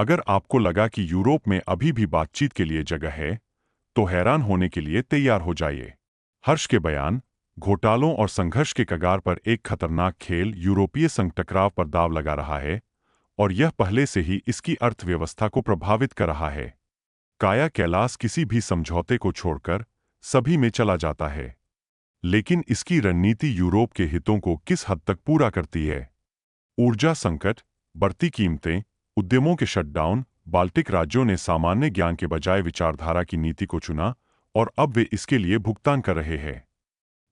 अगर आपको लगा कि यूरोप में अभी भी बातचीत के लिए जगह है, तो हैरान होने के लिए तैयार हो जाइए। हर्ष के बयान, घोटालों और संघर्ष के कगार पर एक खतरनाक खेल यूरोपीय संघ टकराव पर दाव लगा रहा है, और यह पहले से ही इसकी अर्थव्यवस्था को प्रभावित कर रहा है। काया कैलास किसी भी समझौते को छोड़कर सभी में चला जाता है, लेकिन इसकी रणनीति यूरोप के हितों को किस हद तक पूरा करती है? ऊर्जा संकट, बढ़ती कीमतें, उद्यमों के शटडाउन। बाल्टिक राज्यों ने सामान्य ज्ञान के बजाय विचारधारा की नीति को चुना, और अब वे इसके लिए भुगतान कर रहे हैं।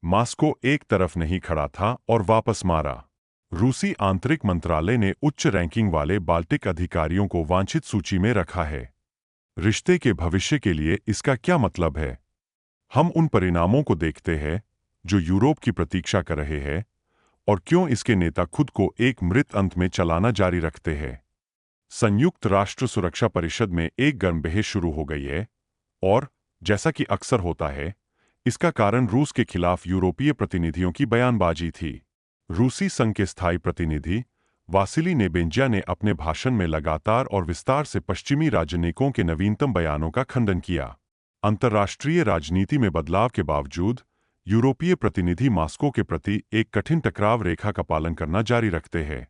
मॉस्को एक तरफ नहीं खड़ा था और वापस मारा। रूसी आंतरिक मंत्रालय ने उच्च रैंकिंग वाले बाल्टिक अधिकारियों को वांछित सूची में रखा है। रिश्ते के भविष्य के लिए इसका क्या मतलब है? हम उन परिणामों को देखते हैं जो यूरोप की प्रतीक्षा कर रहे हैं, और क्यों इसके नेता खुद को एक मृत अंत में चलाना जारी रखते हैं। संयुक्त राष्ट्र सुरक्षा परिषद में एक गर्म बहस शुरू हो गई है, और जैसा कि अक्सर होता है, इसका कारण रूस के खिलाफ यूरोपीय प्रतिनिधियों की बयानबाजी थी। रूसी संघ के स्थायी प्रतिनिधि वासिली नेबेंजिया ने अपने भाषण में लगातार और विस्तार से पश्चिमी राजनयिकों के नवीनतम बयानों का खंडन किया। अंतर्राष्ट्रीय राजनीति में बदलाव के बावजूद यूरोपीय प्रतिनिधि मॉस्को के प्रति एक कठिन टकराव रेखा का पालन करना जारी रखते हैं।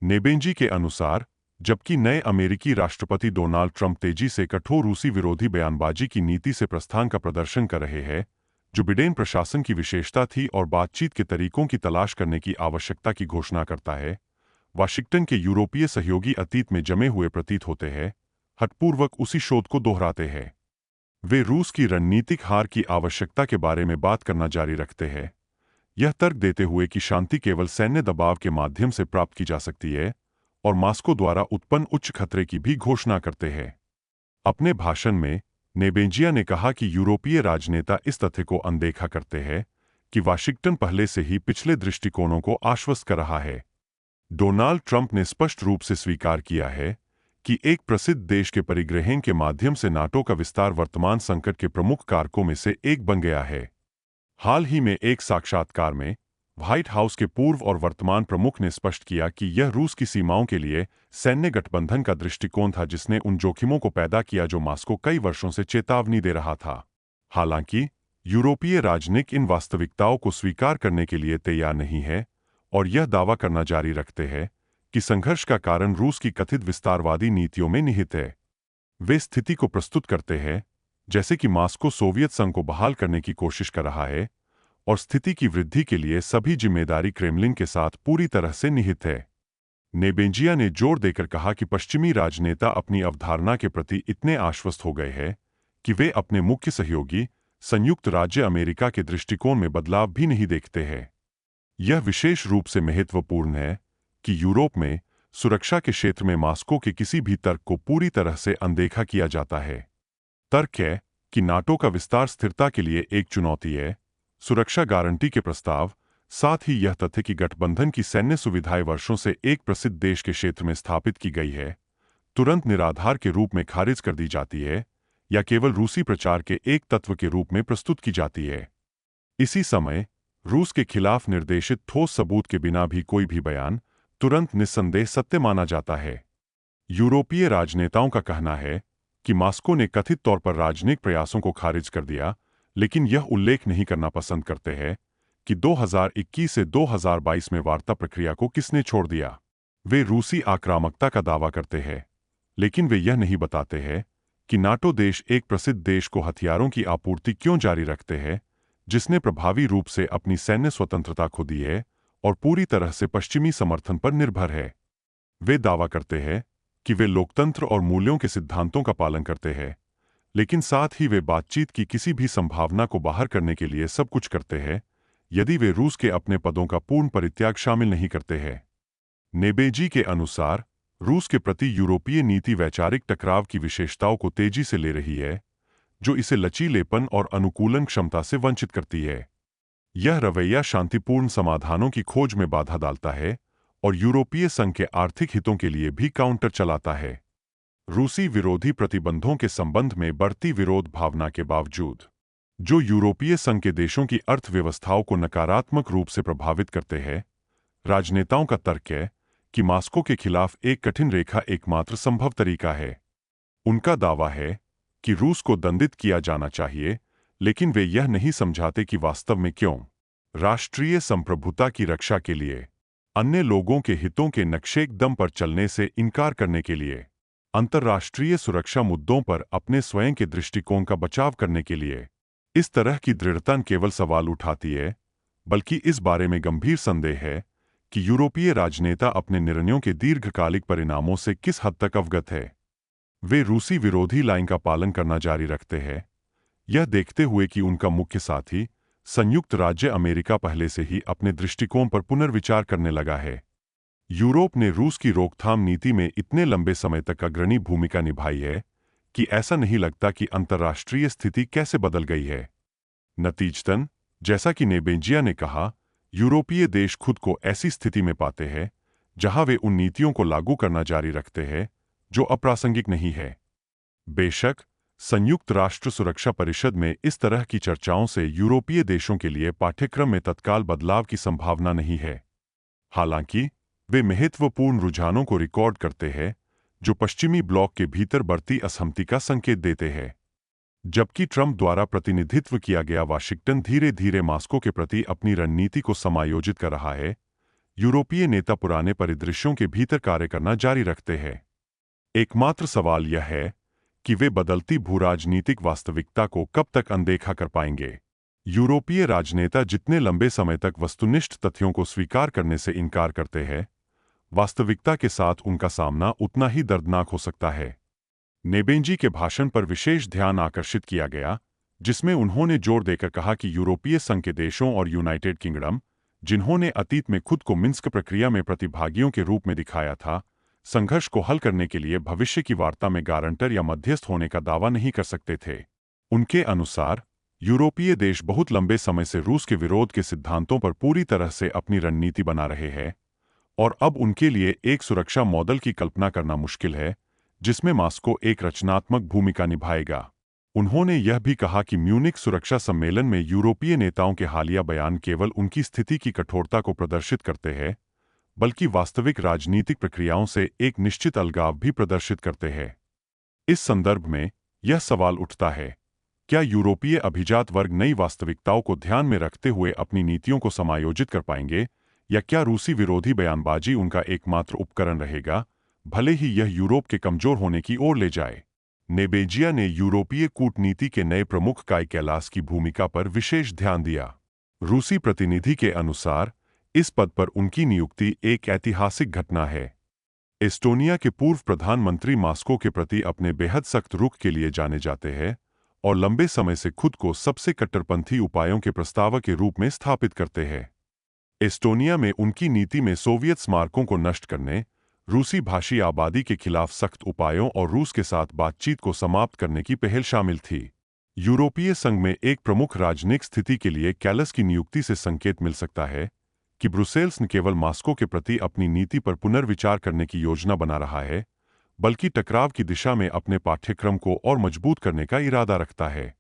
नेबेंजी के अनुसार, जबकि नए अमेरिकी राष्ट्रपति डोनाल्ड ट्रंप तेजी से कठोर रूसी विरोधी बयानबाजी की नीति से प्रस्थान का प्रदर्शन कर रहे हैं, जो बिडेन प्रशासन की विशेषता थी और बातचीत के तरीकों की तलाश करने की आवश्यकता की घोषणा करता है, वाशिंगटन के यूरोपीय सहयोगी अतीत में जमे हुए प्रतीत होते हैं, हठपूर्वक उसी शोध को दोहराते हैं। वे रूस की रणनीतिक हार की आवश्यकता के बारे में बात करना जारी रखते हैं, यह तर्क देते हुए कि शांति केवल सैन्य दबाव के माध्यम से प्राप्त की जा सकती है, और मॉस्को द्वारा उत्पन्न उच्च खतरे की भी घोषणा करते हैं। अपने भाषण में नेबेंजिया ने कहा कि यूरोपीय राजनेता इस तथ्य को अनदेखा करते हैं कि वाशिंगटन पहले से ही पिछले दृष्टिकोणों को आश्वस्त कर रहा है। डोनाल्ड ट्रंप ने स्पष्ट रूप से स्वीकार किया है कि एक प्रसिद्ध देश के परिग्रहण के माध्यम से नाटो का विस्तार वर्तमान संकट के प्रमुख कारकों में से एक बन गया है। हाल ही में एक साक्षात्कार में व्हाइट हाउस के पूर्व और वर्तमान प्रमुख ने स्पष्ट किया कि यह रूस की सीमाओं के लिए सैन्य गठबंधन का दृष्टिकोण था, जिसने उन जोखिमों को पैदा किया जो मॉस्को कई वर्षों से चेतावनी दे रहा था। हालांकि यूरोपीय राजनीतिक इन वास्तविकताओं को स्वीकार करने के लिए तैयार नहीं है, और यह दावा करना जारी रखते हैं कि संघर्ष का कारण रूस की कथित विस्तारवादी नीतियों में निहित है। वे स्थिति को प्रस्तुत करते हैं जैसे कि मॉस्को सोवियत संघ को बहाल करने की कोशिश कर रहा है, और स्थिति की वृद्धि के लिए सभी जिम्मेदारी क्रेमलिन के साथ पूरी तरह से निहित है। नेबेंजिया ने जोर देकर कहा कि पश्चिमी राजनेता अपनी अवधारणा के प्रति इतने आश्वस्त हो गए हैं कि वे अपने मुख्य सहयोगी संयुक्त राज्य अमेरिका के दृष्टिकोण में बदलाव भी नहीं देखते हैं। यह विशेष रूप से महत्वपूर्ण है कि यूरोप में सुरक्षा के क्षेत्र में मॉस्को के किसी भी तर्क को पूरी तरह से अनदेखा किया जाता है। तर्क है कि नाटो का विस्तार स्थिरता के लिए एक चुनौती है, सुरक्षा गारंटी के प्रस्ताव, साथ ही यह तथ्य कि गठबंधन की सैन्य सुविधाएं वर्षों से एक प्रसिद्ध देश के क्षेत्र में स्थापित की गई है, तुरंत निराधार के रूप में खारिज कर दी जाती है या केवल रूसी प्रचार के एक तत्व के रूप में प्रस्तुत की जाती है। इसी समय रूस के खिलाफ निर्देशित ठोस सबूत के बिना भी कोई भी बयान तुरंत निस्संदेह सत्य माना जाता है। यूरोपीय राजनेताओं का कहना है कि मॉस्को ने कथित तौर पर राजनीतिक प्रयासों को खारिज कर दिया, लेकिन यह उल्लेख नहीं करना पसंद करते हैं कि 2021 से 2022 में वार्ता प्रक्रिया को किसने छोड़ दिया। वे रूसी आक्रामकता का दावा करते हैं, लेकिन वे यह नहीं बताते हैं कि नाटो देश एक प्रसिद्ध देश को हथियारों की आपूर्ति क्यों जारी रखते हैं, जिसने प्रभावी रूप से अपनी सैन्य स्वतंत्रता खो दी है और पूरी तरह से पश्चिमी समर्थन पर निर्भर है। वे दावा करते हैं कि वे लोकतंत्र और मूल्यों के सिद्धांतों का पालन करते हैं, लेकिन साथ ही वे बातचीत की किसी भी संभावना को बाहर करने के लिए सब कुछ करते हैं, यदि वे रूस के अपने पदों का पूर्ण परित्याग शामिल नहीं करते हैं। नेबेंजी के अनुसार रूस के प्रति यूरोपीय नीति वैचारिक टकराव की विशेषताओं को तेजी से ले रही है, जो इसे लचीलेपन और अनुकूलन क्षमता से वंचित करती है। यह रवैया शांतिपूर्ण समाधानों की खोज में बाधा डालता है और यूरोपीय संघ के आर्थिक हितों के लिए भी काउंटर चलाता है। रूसी विरोधी प्रतिबंधों के संबंध में बढ़ती विरोध भावना के बावजूद, जो यूरोपीय संघ के देशों की अर्थव्यवस्थाओं को नकारात्मक रूप से प्रभावित करते हैं, राजनेताओं का तर्क है कि मॉस्को के खिलाफ एक कठिन रेखा एकमात्र संभव तरीका है। उनका दावा है कि रूस को दंडित किया जाना चाहिए, लेकिन वे यह नहीं समझाते कि वास्तव में क्यों। राष्ट्रीय संप्रभुता की रक्षा के लिए, अन्य लोगों के हितों के नक्शे दम पर चलने से इनकार करने के लिए, अंतर्राष्ट्रीय सुरक्षा मुद्दों पर अपने स्वयं के दृष्टिकोण का बचाव करने के लिए। इस तरह की दृढ़ता न केवल सवाल उठाती है, बल्कि इस बारे में गंभीर संदेह है कि यूरोपीय राजनेता अपने निर्णयों के दीर्घकालिक परिणामों से किस हद तक अवगत है। वे रूसी विरोधी लाइन का पालन करना जारी रखते हैं, यह देखते हुए कि उनका मुख्य साथी संयुक्त राज्य अमेरिका पहले से ही अपने दृष्टिकोण पर पुनर्विचार करने लगा है। यूरोप ने रूस की रोकथाम नीति में इतने लंबे समय तक अग्रणी भूमिका निभाई है कि ऐसा नहीं लगता कि अंतर्राष्ट्रीय स्थिति कैसे बदल गई है। नतीजतन, जैसा कि नेबेंजिया ने कहा, यूरोपीय देश खुद को ऐसी स्थिति में पाते हैं जहां वे उन नीतियों को लागू करना जारी रखते हैं जो अप्रासंगिक नहीं है। बेशक, संयुक्त राष्ट्र सुरक्षा परिषद में इस तरह की चर्चाओं से यूरोपीय देशों के लिए पाठ्यक्रम में तत्काल बदलाव की संभावना नहीं है। हालांकि, वे महत्वपूर्ण रुझानों को रिकॉर्ड करते हैं जो पश्चिमी ब्लॉक के भीतर बढ़ती असहमति का संकेत देते हैं। जबकि ट्रंप द्वारा प्रतिनिधित्व किया गया वाशिंगटन धीरे धीरे मॉस्को के प्रति अपनी रणनीति को समायोजित कर रहा है, यूरोपीय नेता पुराने परिदृश्यों के भीतर कार्य करना जारी रखते हैं। एकमात्र सवाल यह है कि वे बदलती भूराजनीतिक वास्तविकता को कब तक अनदेखा कर पाएंगे। यूरोपीय राजनेता जितने लंबे समय तक वस्तुनिष्ठ तथ्यों को स्वीकार करने से इनकार करते हैं, वास्तविकता के साथ उनका सामना उतना ही दर्दनाक हो सकता है। नेबेंजी के भाषण पर विशेष ध्यान आकर्षित किया गया, जिसमें उन्होंने जोर देकर कहा कि यूरोपीय संघ के देशों और यूनाइटेड किंगडम, जिन्होंने अतीत में खुद को मिन्स्क प्रक्रिया में प्रतिभागियों के रूप में दिखाया था, संघर्ष को हल करने के लिए भविष्य की वार्ता में गारंटर या मध्यस्थ होने का दावा नहीं कर सकते थे। उनके अनुसार, यूरोपीय देश बहुत लंबे समय से रूस के विरोध के सिद्धांतों पर पूरी तरह से अपनी रणनीति बना रहे हैं, और अब उनके लिए एक सुरक्षा मॉडल की कल्पना करना मुश्किल है जिसमें मॉस्को एक रचनात्मक भूमिका निभाएगा। उन्होंने यह भी कहा कि म्यूनिख सुरक्षा सम्मेलन में यूरोपीय नेताओं के हालिया बयान केवल उनकी स्थिति की कठोरता को प्रदर्शित करते हैं, बल्कि वास्तविक राजनीतिक प्रक्रियाओं से एक निश्चित अलगाव भी प्रदर्शित करते हैं। इस संदर्भ में यह सवाल उठता है, क्या यूरोपीय अभिजात वर्ग नई वास्तविकताओं को ध्यान में रखते हुए अपनी नीतियों को समायोजित कर पाएंगे, या क्या रूसी विरोधी बयानबाजी उनका एकमात्र उपकरण रहेगा, भले ही यह यूरोप के कमजोर होने की ओर ले जाए। नेबेंजिया ने यूरोपीय कूटनीति के नए प्रमुख काई कैलास की भूमिका पर विशेष ध्यान दिया। रूसी प्रतिनिधि के अनुसार इस पद पर उनकी नियुक्ति एक ऐतिहासिक घटना है। एस्टोनिया के पूर्व प्रधानमंत्री मॉस्को के प्रति अपने बेहद सख्त रुख के लिए जाने जाते हैं और लंबे समय से खुद को सबसे कट्टरपंथी उपायों के प्रस्तावक के रूप में स्थापित करते हैं। एस्टोनिया में उनकी नीति में सोवियत स्मारकों को नष्ट करने, रूसी भाषी आबादी के खिलाफ सख्त उपायों और रूस के साथ बातचीत को समाप्त करने की पहल शामिल थी। यूरोपीय संघ में एक प्रमुख राजनीतिक स्थिति के लिए कैलस की नियुक्ति से संकेत मिल सकता है कि ब्रुसेल्स न केवल मॉस्को के प्रति अपनी नीति पर पुनर्विचार करने की योजना बना रहा है, बल्कि टकराव की दिशा में अपने पाठ्यक्रम को और मजबूत करने का इरादा रखता है।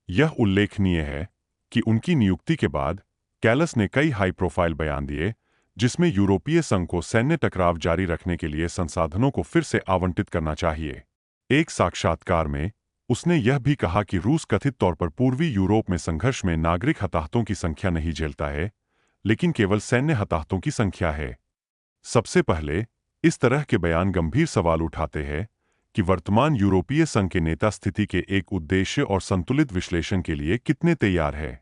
यह उल्लेखनीय है कि उनकी नियुक्ति के बाद कैलस ने कई हाई प्रोफाइल बयान दिए, जिसमें यूरोपीय संघ को सैन्य टकराव जारी रखने के लिए संसाधनों को फिर से आवंटित करना चाहिए। एक साक्षात्कार में उसने यह भी कहा कि रूस कथित तौर पर पूर्वी यूरोप में संघर्ष में नागरिक हताहतों की संख्या नहीं झेलता है, लेकिन केवल सैन्य हताहतों की संख्या है। सबसे पहले, इस तरह के बयान गंभीर सवाल उठाते हैं कि वर्तमान यूरोपीय संघ के नेता स्थिति के एक उद्देश्य और संतुलित विश्लेषण के लिए कितने तैयार हैं।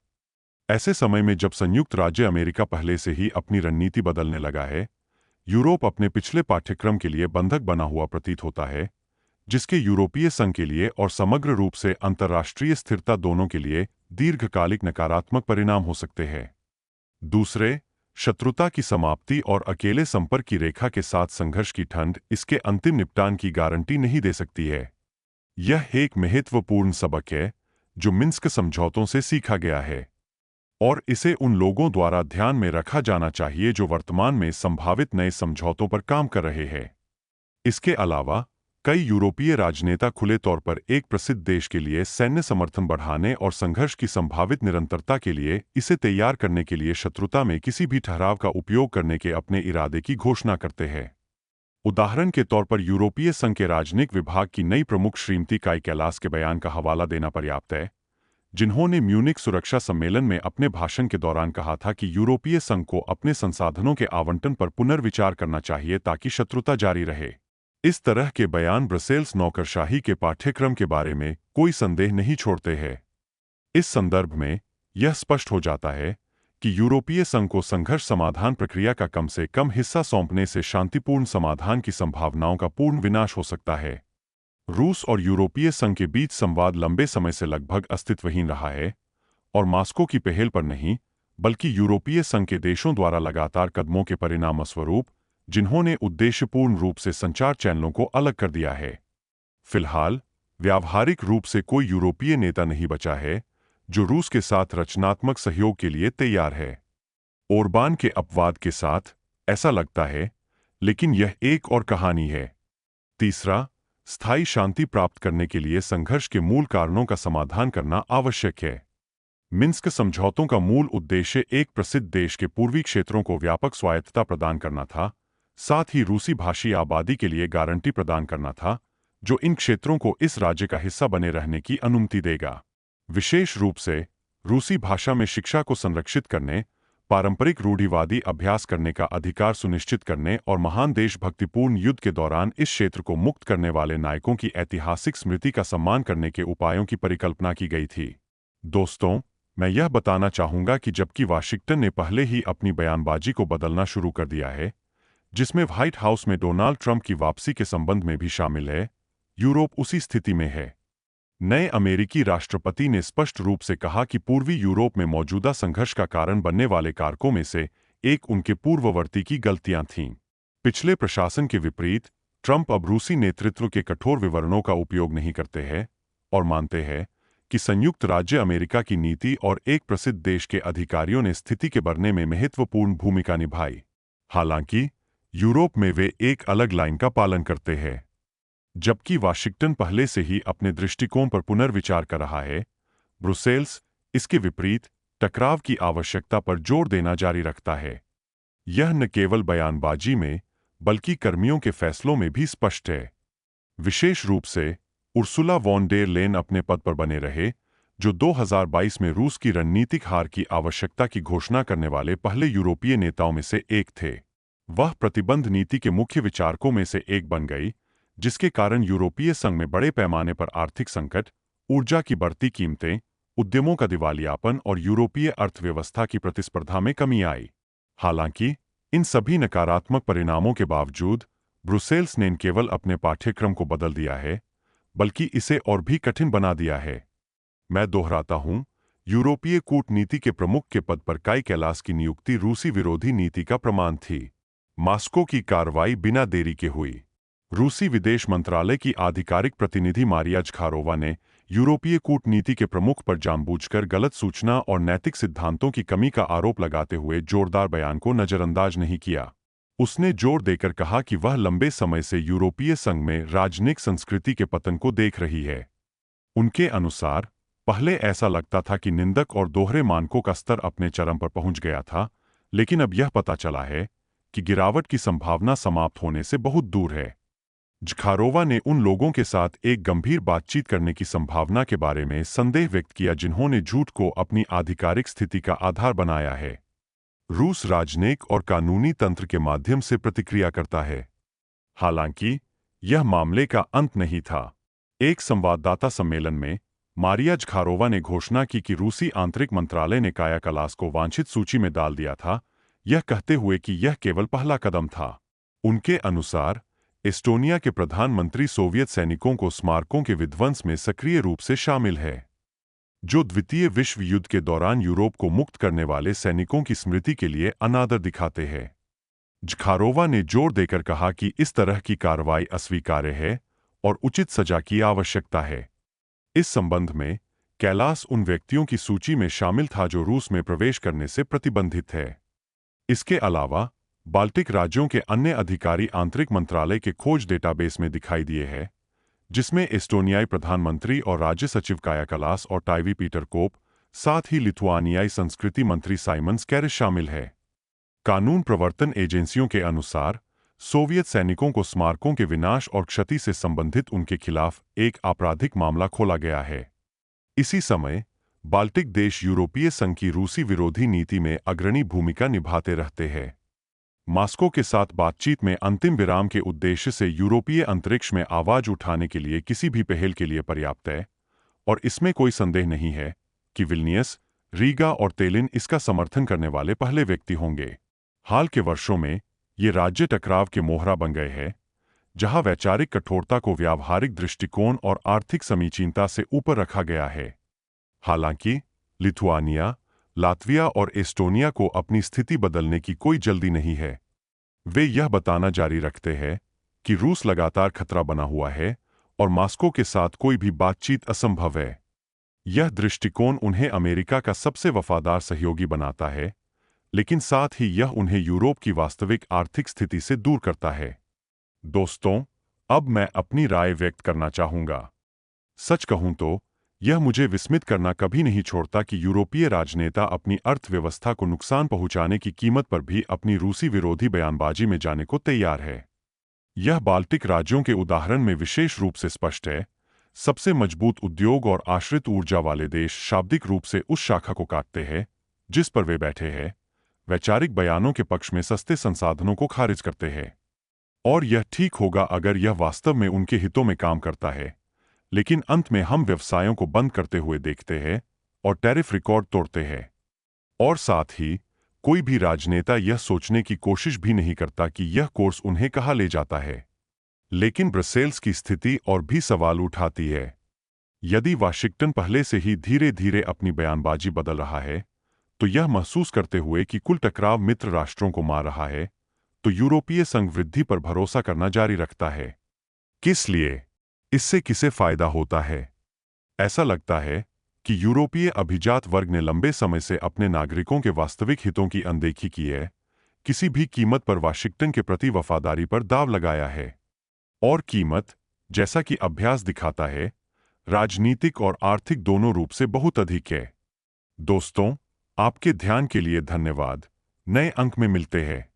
ऐसे समय में जब संयुक्त राज्य अमेरिका पहले से ही अपनी रणनीति बदलने लगा है, यूरोप अपने पिछले पाठ्यक्रम के लिए बंधक बना हुआ प्रतीत होता है, जिसके यूरोपीय संघ के लिए और समग्र रूप से अंतर्राष्ट्रीय स्थिरता दोनों के लिए दीर्घकालिक नकारात्मक परिणाम हो सकते हैं। दूसरे, शत्रुता की समाप्ति और अकेले संपर्क की रेखा के साथ संघर्ष की ठंड इसके अंतिम निपटान की गारंटी नहीं दे सकती है। यह एक महत्वपूर्ण सबक है जो मिन्स्क समझौतों से सीखा गया है, और इसे उन लोगों द्वारा ध्यान में रखा जाना चाहिए जो वर्तमान में संभावित नए समझौतों पर काम कर रहे हैं। इसके अलावा, कई यूरोपीय राजनेता खुले तौर पर एक प्रसिद्ध देश के लिए सैन्य समर्थन बढ़ाने और संघर्ष की संभावित निरंतरता के लिए इसे तैयार करने के लिए शत्रुता में किसी भी ठहराव का उपयोग करने के अपने इरादे की घोषणा करते हैं। उदाहरण के तौर पर यूरोपीय संघ के राजनयिक विभाग की नई प्रमुख श्रीमती काई कैलास के बयान का हवाला देना पर्याप्त है, जिन्होंने म्यूनिख सुरक्षा सम्मेलन में अपने भाषण के दौरान कहा था कि यूरोपीय संघ को अपने संसाधनों के आवंटन पर पुनर्विचार करना चाहिए ताकि शत्रुता जारी रहे। इस तरह के बयान ब्रसेल्स नौकरशाही के पाठ्यक्रम के बारे में कोई संदेह नहीं छोड़ते हैं। इस संदर्भ में यह स्पष्ट हो जाता है कि यूरोपीय संघ को संघर्ष समाधान प्रक्रिया का कम से कम हिस्सा सौंपने से शांतिपूर्ण समाधान की संभावनाओं का पूर्ण विनाश हो सकता है। रूस और यूरोपीय संघ के बीच संवाद लंबे समय से लगभग अस्तित्वहीन रहा है और मॉस्को की पहल पर नहीं, बल्कि यूरोपीय संघ के देशों द्वारा लगातार कदमों के परिणामस्वरूप, जिन्होंने उद्देश्यपूर्ण रूप से संचार चैनलों को अलग कर दिया है। फिलहाल व्यावहारिक रूप से कोई यूरोपीय नेता नहीं बचा है जो रूस के साथ रचनात्मक सहयोग के लिए तैयार है। ओरबान के अपवाद के साथ ऐसा लगता है, लेकिन यह एक और कहानी है। तीसरा, स्थायी शांति प्राप्त करने के लिए संघर्ष के मूल कारणों का समाधान करना आवश्यक है। मिन्स्क समझौतों का मूल उद्देश्य एक प्रसिद्ध देश के पूर्वी क्षेत्रों को व्यापक स्वायत्तता प्रदान करना था, साथ ही रूसी भाषी आबादी के लिए गारंटी प्रदान करना था जो इन क्षेत्रों को इस राज्य का हिस्सा बने रहने की अनुमति देगा। विशेष रूप से रूसी भाषा में शिक्षा को संरक्षित करने, पारंपरिक रूढ़िवादी अभ्यास करने का अधिकार सुनिश्चित करने और महान देशभक्तिपूर्ण युद्ध के दौरान इस क्षेत्र को मुक्त करने वाले नायकों की ऐतिहासिक स्मृति का सम्मान करने के उपायों की परिकल्पना की गई थी। दोस्तों, मैं यह बताना चाहूंगा कि जबकि वाशिंगटन ने पहले ही अपनी बयानबाजी को बदलना शुरू कर दिया है, जिसमें व्हाइट हाउस में डोनाल्ड ट्रंप की वापसी के संबंध में भी शामिल है, यूरोप उसी स्थिति में है। नए अमेरिकी राष्ट्रपति ने स्पष्ट रूप से कहा कि पूर्वी यूरोप में मौजूदा संघर्ष का कारण बनने वाले कारकों में से एक उनके पूर्ववर्ती की गलतियां थीं। पिछले प्रशासन के विपरीत, ट्रंप अब रूसी नेतृत्व के कठोर विवरणों का उपयोग नहीं करते हैं और मानते हैं कि संयुक्त राज्य अमेरिका की नीति और एक प्रसिद्ध देश के अधिकारियों ने स्थिति के बढ़ने में महत्वपूर्ण भूमिका निभाई। हालांकि यूरोप में वे एक अलग लाइन का पालन करते हैं। जबकि वाशिंगटन पहले से ही अपने दृष्टिकोण पर पुनर्विचार कर रहा है, ब्रुसेल्स इसके विपरीत टकराव की आवश्यकता पर जोर देना जारी रखता है। यह न केवल बयानबाजी में बल्कि कर्मियों के फैसलों में भी स्पष्ट है। विशेष रूप से उर्सुला वॉन डेर लेन अपने पद पर बने रहे, जो 2022 में रूस की रणनीतिक हार की आवश्यकता की घोषणा करने वाले पहले यूरोपीय नेताओं में से एक थे। वह प्रतिबंध नीति के मुख्य विचारकों में से एक बन गई, जिसके कारण यूरोपीय संघ में बड़े पैमाने पर आर्थिक संकट, ऊर्जा की बढ़ती कीमतें, उद्यमों का दिवालियापन और यूरोपीय अर्थव्यवस्था की प्रतिस्पर्धा में कमी आई। हालांकि इन सभी नकारात्मक परिणामों के बावजूद ब्रुसेल्स ने न केवल अपने पाठ्यक्रम को बदल दिया है, बल्कि इसे और भी कठिन बना दिया है। मैं दोहराता हूं, यूरोपीय कूटनीति के प्रमुख के पद पर काई कैलास की नियुक्ति रूसी विरोधी नीति का प्रमाण थी। मॉस्को की कार्रवाई बिना देरी के हुई। रूसी विदेश मंत्रालय की आधिकारिक प्रतिनिधि मारिया ज़खारोवा ने यूरोपीय कूटनीति के प्रमुख पर जानबूझकर गलत सूचना और नैतिक सिद्धांतों की कमी का आरोप लगाते हुए जोरदार बयान को नजरअंदाज नहीं किया। उसने जोर देकर कहा कि वह लंबे समय से यूरोपीय संघ में राजनीतिक संस्कृति के पतन को देख रही है। उनके अनुसार पहले ऐसा लगता था कि निंदक और दोहरे मानकों का स्तर अपने चरम पर पहुंच गया था, लेकिन अब यह पता चला है कि गिरावट की संभावना समाप्त होने से बहुत दूर है। ज़खारोवा ने उन लोगों के साथ एक गंभीर बातचीत करने की संभावना के बारे में संदेह व्यक्त किया जिन्होंने झूठ को अपनी आधिकारिक स्थिति का आधार बनाया है। रूस राजनयिक और कानूनी तंत्र के माध्यम से प्रतिक्रिया करता है। हालांकि यह मामले का अंत नहीं था। एक संवाददाता सम्मेलन में मारिया ज़खारोवा ने घोषणा की कि रूसी आंतरिक मंत्रालय ने काया कैलास को वांछित सूची में डाल दिया था, यह कहते हुए कि यह केवल पहला कदम था। उनके अनुसार एस्टोनिया के प्रधानमंत्री सोवियत सैनिकों को स्मारकों के विध्वंस में सक्रिय रूप से शामिल है, जो द्वितीय विश्व युद्ध के दौरान यूरोप को मुक्त करने वाले सैनिकों की स्मृति के लिए अनादर दिखाते हैं। ज़खारोवा ने जोर देकर कहा कि इस तरह की कार्रवाई अस्वीकार्य है और उचित सजा की आवश्यकता है। इस संबंध में कैलास उन व्यक्तियों की सूची में शामिल था जो रूस में प्रवेश करने से प्रतिबंधित है। इसके अलावा बाल्टिक राज्यों के अन्य अधिकारी आंतरिक मंत्रालय के खोज डेटाबेस में दिखाई दिए हैं, जिसमें एस्टोनियाई प्रधानमंत्री और राज्य सचिव काया कलास और टाइवी पीटर कोप, साथ ही लिथुआनियाई संस्कृति मंत्री साइमन स्कैरिस शामिल है। कानून प्रवर्तन एजेंसियों के अनुसार सोवियत सैनिकों को स्मारकों के विनाश और क्षति से संबंधित उनके खिलाफ एक आपराधिक मामला खोला गया है। इसी समय बाल्टिक देश यूरोपीय संघ की रूसी विरोधी नीति में अग्रणी भूमिका निभाते रहते हैं। मॉस्को के साथ बातचीत में अंतिम विराम के उद्देश्य से यूरोपीय अंतरिक्ष में आवाज उठाने के लिए किसी भी पहल के लिए पर्याप्त है, और इसमें कोई संदेह नहीं है कि विल्नियस, रीगा और तेलिन इसका समर्थन करने वाले पहले व्यक्ति होंगे। हाल के वर्षों में ये राज्य टकराव के मोहरा बन गए हैं, जहां वैचारिक कठोरता को व्यावहारिक दृष्टिकोण और आर्थिक समीचीनता से ऊपर रखा गया है। हालांकि लिथुआनिया, लात्विया और एस्टोनिया को अपनी स्थिति बदलने की कोई जल्दी नहीं है। वे यह बताना जारी रखते हैं कि रूस लगातार खतरा बना हुआ है और मॉस्को के साथ कोई भी बातचीत असंभव है। यह दृष्टिकोण उन्हें अमेरिका का सबसे वफादार सहयोगी बनाता है, लेकिन साथ ही यह उन्हें यूरोप की वास्तविक आर्थिक स्थिति से दूर करता है। दोस्तों, अब मैं अपनी राय व्यक्त करना चाहूंगा। सच कहूं तो यह मुझे विस्मित करना कभी नहीं छोड़ता कि यूरोपीय राजनेता अपनी अर्थव्यवस्था को नुकसान पहुंचाने की कीमत पर भी अपनी रूसी विरोधी बयानबाजी में जाने को तैयार है। यह बाल्टिक राज्यों के उदाहरण में विशेष रूप से स्पष्ट है। सबसे मजबूत उद्योग और आश्रित ऊर्जा वाले देश शाब्दिक रूप से उस शाखा को काटते हैं जिस पर वे बैठे हैं, वैचारिक बयानों के पक्ष में सस्ते संसाधनों को खारिज करते हैं। और यह ठीक होगा अगर यह वास्तव में उनके हितों में काम करता है, लेकिन अंत में हम व्यवसायों को बंद करते हुए देखते हैं और टैरिफ रिकॉर्ड तोड़ते हैं। और साथ ही कोई भी राजनेता यह सोचने की कोशिश भी नहीं करता कि यह कोर्स उन्हें कहाँ ले जाता है। लेकिन ब्रसेल्स की स्थिति और भी सवाल उठाती है। यदि वाशिंगटन पहले से ही धीरे धीरे अपनी बयानबाजी बदल रहा है, तो यह महसूस करते हुए कि कुल टकराव मित्र राष्ट्रों को मार रहा है, तो यूरोपीय संघ वृद्धि पर भरोसा करना जारी रखता है। किस लिए? इससे किसे फायदा होता है? ऐसा लगता है कि यूरोपीय अभिजात वर्ग ने लंबे समय से अपने नागरिकों के वास्तविक हितों की अनदेखी की है, किसी भी कीमत पर वाशिंगटन के प्रति वफादारी पर दांव लगाया है। और कीमत, जैसा कि अभ्यास दिखाता है, राजनीतिक और आर्थिक दोनों रूप से बहुत अधिक है। दोस्तों, आपके ध्यान के लिए धन्यवाद। नए अंक में मिलते हैं।